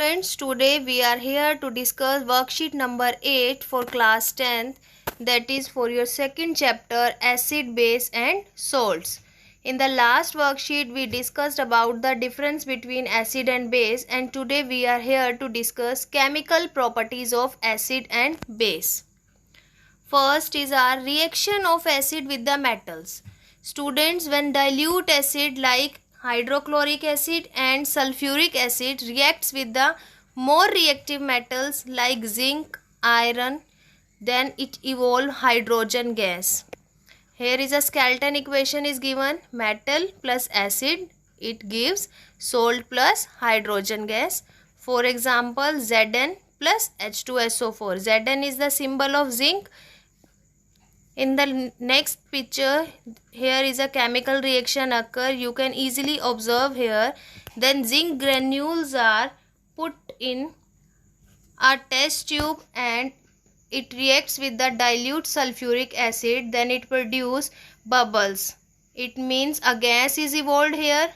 Friends, today we are here to discuss worksheet number 8 for class 10th, that is for your second chapter acid, base and salts. In the last worksheet we discussed about the difference between acid and base, and today we are here to discuss chemical properties of acid and base. First is our reaction of acid with the metals. Students, when dilute acid like hydrochloric acid and sulfuric acid reacts with the more reactive metals like zinc, iron, then it evolves hydrogen gas. Here is a skeleton equation is given: metal plus acid, it gives salt plus hydrogen gas. For example, Zn plus H2SO4. Zn is the symbol of zinc. In the next picture, here is a chemical reaction occur. You can easily observe here. Then zinc granules are put in a test tube and it reacts with the dilute sulfuric acid. Then it produces bubbles. It means a gas is evolved here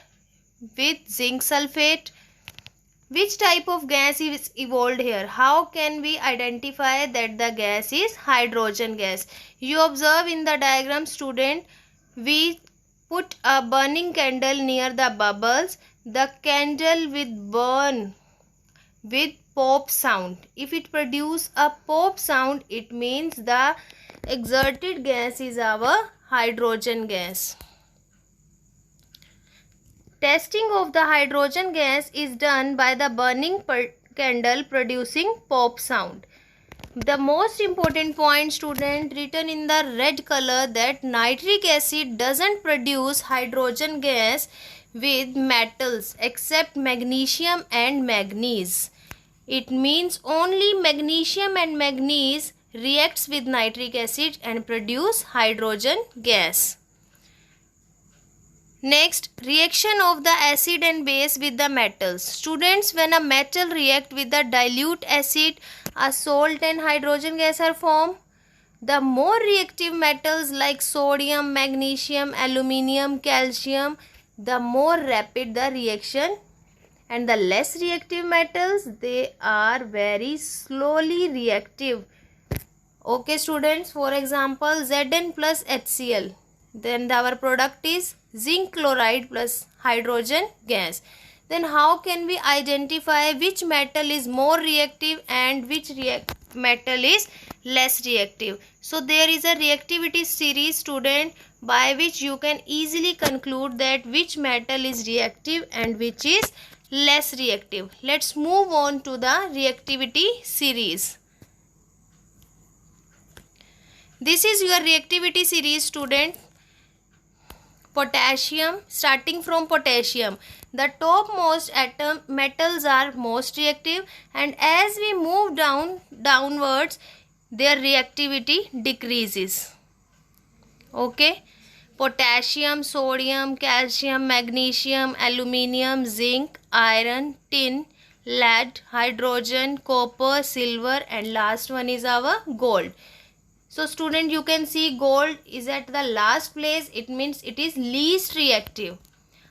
with zinc sulfate. Which type of gas is evolved here? How can we identify that the gas is hydrogen gas? You observe in the diagram, student, we put a burning candle near the bubbles. The candle will burn with pop sound. If it produces a pop sound, it means the exerted gas is our hydrogen gas. Testing of the hydrogen gas is done by the burning candle producing pop sound. The most important point, student, written in the red color, that nitric acid doesn't produce hydrogen gas with metals except magnesium and manganese. It means only magnesium and manganese reacts with nitric acid and produce hydrogen gas. Next, reaction of the acid and base with the metals. Students, when a metal react with the dilute acid, a salt and hydrogen gas are formed. The more reactive metals like sodium, magnesium, aluminium, calcium, the more rapid the reaction, and the less reactive metals, they are very slowly reactive. Okay students, for example, Zn plus HCl, then our product is zinc chloride plus hydrogen gas. Then how can we identify which metal is more reactive and which metal is less reactive? So there is a reactivity series, student, by which you can easily conclude that which metal is reactive and which is less reactive. Let's move on to the reactivity series. This is your reactivity series, student. Potassium, starting from potassium, the topmost atom metals are most reactive, and as we move downwards, their reactivity decreases. Okay, potassium, sodium, calcium, magnesium, aluminium, zinc, iron, tin, lead, hydrogen, copper, silver, and last one is our gold. So student, you can see gold is at the last place. It means it is least reactive.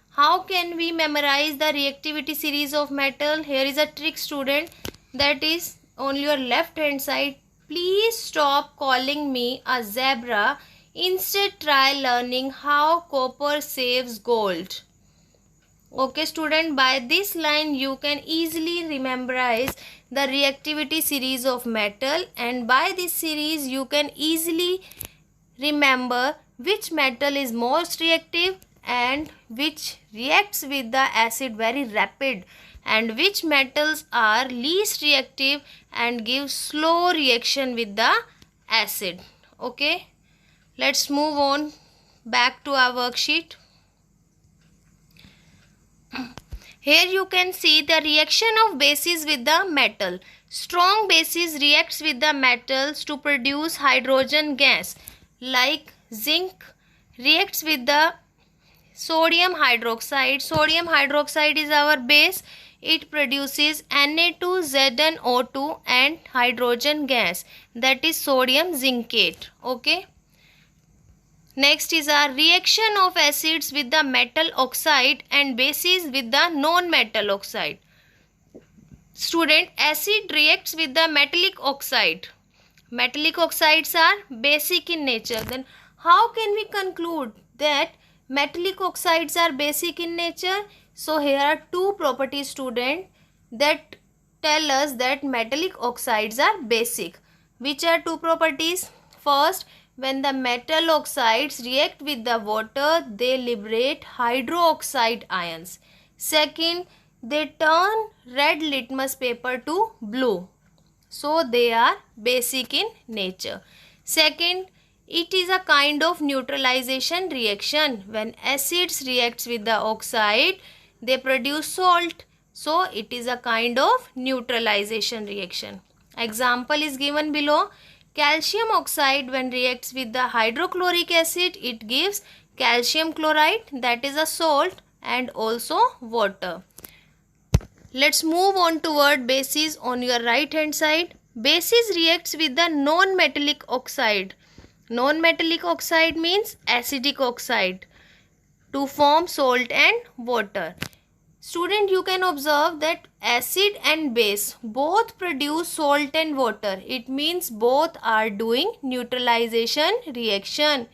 How can we memorize the reactivity series of metal? Here is a trick, student, that is on your left hand side. Please stop calling me a zebra. Instead try learning how copper saves gold. Okay student, by this line you can easily memorize the reactivity series of metal, and by this series you can easily remember which metal is most reactive and which reacts with the acid very rapid, and which metals are least reactive and give slow reaction with the acid. Okay, let's move on back to our worksheet. Here you can see the reaction of bases with the metal. Strong bases reacts with the metals to produce hydrogen gas, like zinc reacts with the sodium hydroxide. Sodium hydroxide is our base. It produces Na2ZnO2 and hydrogen gas, that is sodium zincate. Okay. Next is our reaction of acids with the metal oxide and bases with the non-metal oxide. Student, acid reacts with the metallic oxide. Metallic oxides are basic in nature. Then how can we conclude that metallic oxides are basic in nature? So here are two properties, student, that tell us that metallic oxides are basic. Which are two properties? First, when the metal oxides react with the water, they liberate hydroxide ions. Second, they turn red litmus paper to blue. So they are basic in nature. Second, it is a kind of neutralization reaction. When acids reacts with the oxide, they produce salt. So it is a kind of neutralization reaction. Example is given below. Calcium oxide, when reacts with the hydrochloric acid, it gives calcium chloride, that is a salt, and also water. Let's move on toward bases on your right hand side. Bases reacts with the non-metallic oxide. Non-metallic oxide means acidic oxide to form salt and water. Student, you can observe that acid and base both produce salt and water. It means both are doing neutralization reaction.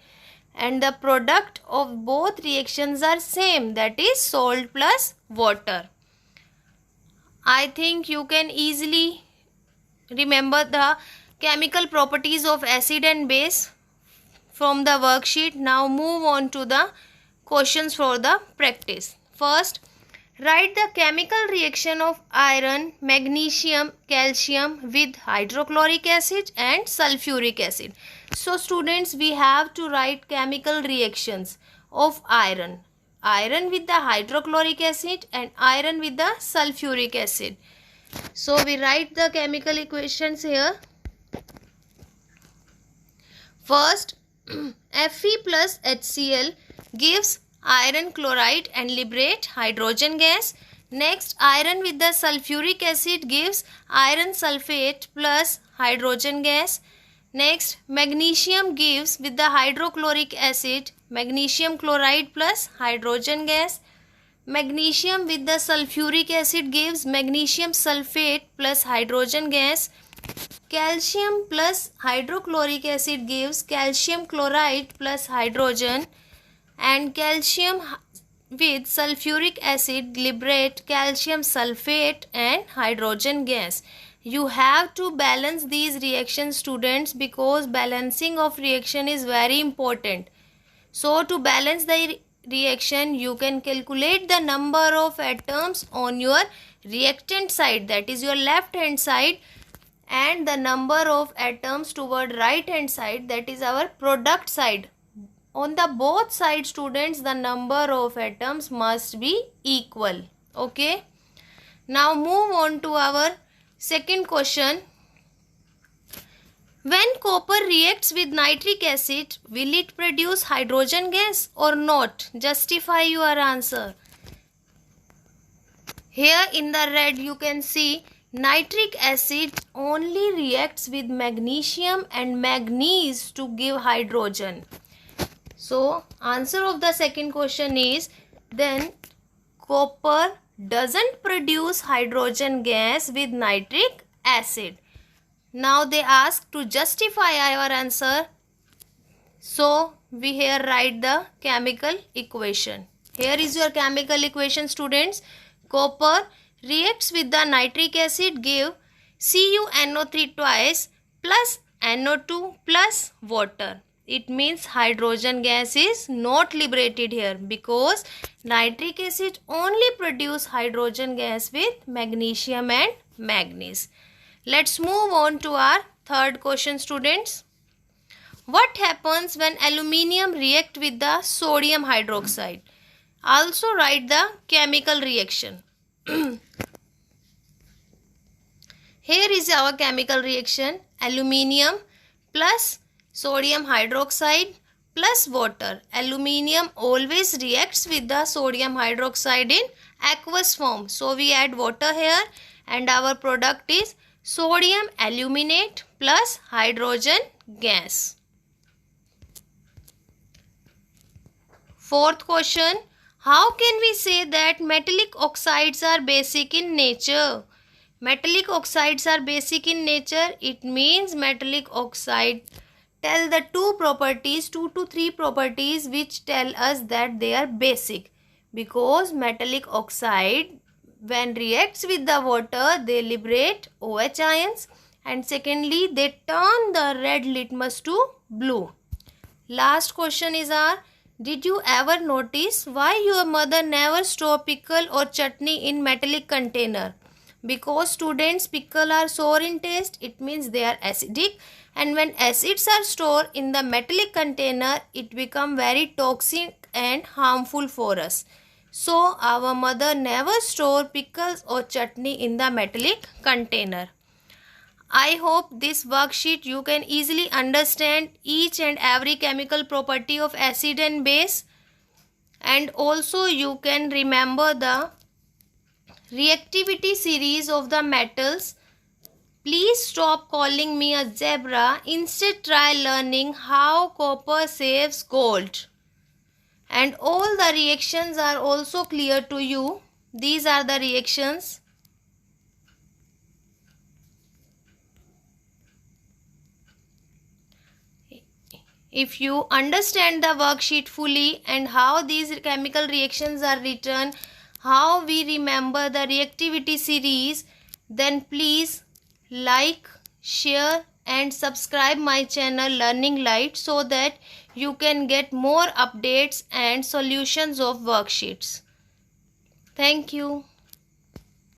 And the product of both reactions are same, that is salt plus water. I think you can easily remember the chemical properties of acid and base from the worksheet. Now move on to the questions for the practice. First, write the chemical reaction of iron, magnesium, calcium with hydrochloric acid and sulfuric acid. So students, we have to write chemical reactions of iron. Iron with the hydrochloric acid and iron with the sulfuric acid. So we write the chemical equations here. First, Fe plus HCl gives iron chloride and liberate hydrogen gas. Next, iron with the sulfuric acid gives iron sulfate plus hydrogen gas. Next, magnesium gives with the hydrochloric acid magnesium chloride plus hydrogen gas. Magnesium with the sulfuric acid gives magnesium sulfate plus hydrogen gas. Calcium plus hydrochloric acid gives calcium chloride plus hydrogen. And calcium with sulfuric acid liberate calcium sulfate and hydrogen gas. You have to balance these reactions, students, because balancing of reaction is very important. So to balance the reaction, you can calculate the number of atoms on your reactant side, that is your left hand side, and the number of atoms toward right hand side, that is our product side. On the both sides, students, the number of atoms must be equal. Okay. Now move on to our second question. When copper reacts with nitric acid, will it produce hydrogen gas or not? Justify your answer. Here in the red you can see nitric acid only reacts with magnesium and manganese to give hydrogen. So answer of the second question is then copper doesn't produce hydrogen gas with nitric acid. Now they ask to justify our answer. So we here write the chemical equation. Here is your chemical equation, students. Copper reacts with the nitric acid, give CuNO3 twice plus NO2 plus water. It means hydrogen gas is not liberated here because nitric acid only produce hydrogen gas with magnesium and manganese. Let's move on to our third question, students. What happens when aluminium react with the sodium hydroxide? Also write the chemical reaction. Here is our chemical reaction. Aluminium plus sodium hydroxide plus water. Aluminium always reacts with the sodium hydroxide in aqueous form. So we add water here and our product is sodium aluminate plus hydrogen gas. Fourth question. How can we say that metallic oxides are basic in nature? Metallic oxides are basic in nature. It means metallic oxide tell the two to three properties which tell us that they are basic, because metallic oxide when reacts with the water they liberate OH ions, and secondly they turn the red litmus to blue. Last question is did you ever notice why your mother never store pickle or chutney in metallic container? Because students, pickle are sour in taste, it means they are acidic, and when acids are stored in the metallic container it become very toxic and harmful for us. So our mother never store pickles or chutney in the metallic container. I hope this worksheet you can easily understand each and every chemical property of acid and base, and also you can remember the reactivity series of the metals. Please stop calling me a zebra. Instead try learning how copper saves gold. And all the reactions are also clear to you. These are the reactions. If you understand the worksheet fully and how these chemical reactions are written, how we remember the reactivity series, then please like, share and subscribe my channel Learning Light so that you can get more updates and solutions of worksheets. Thank you.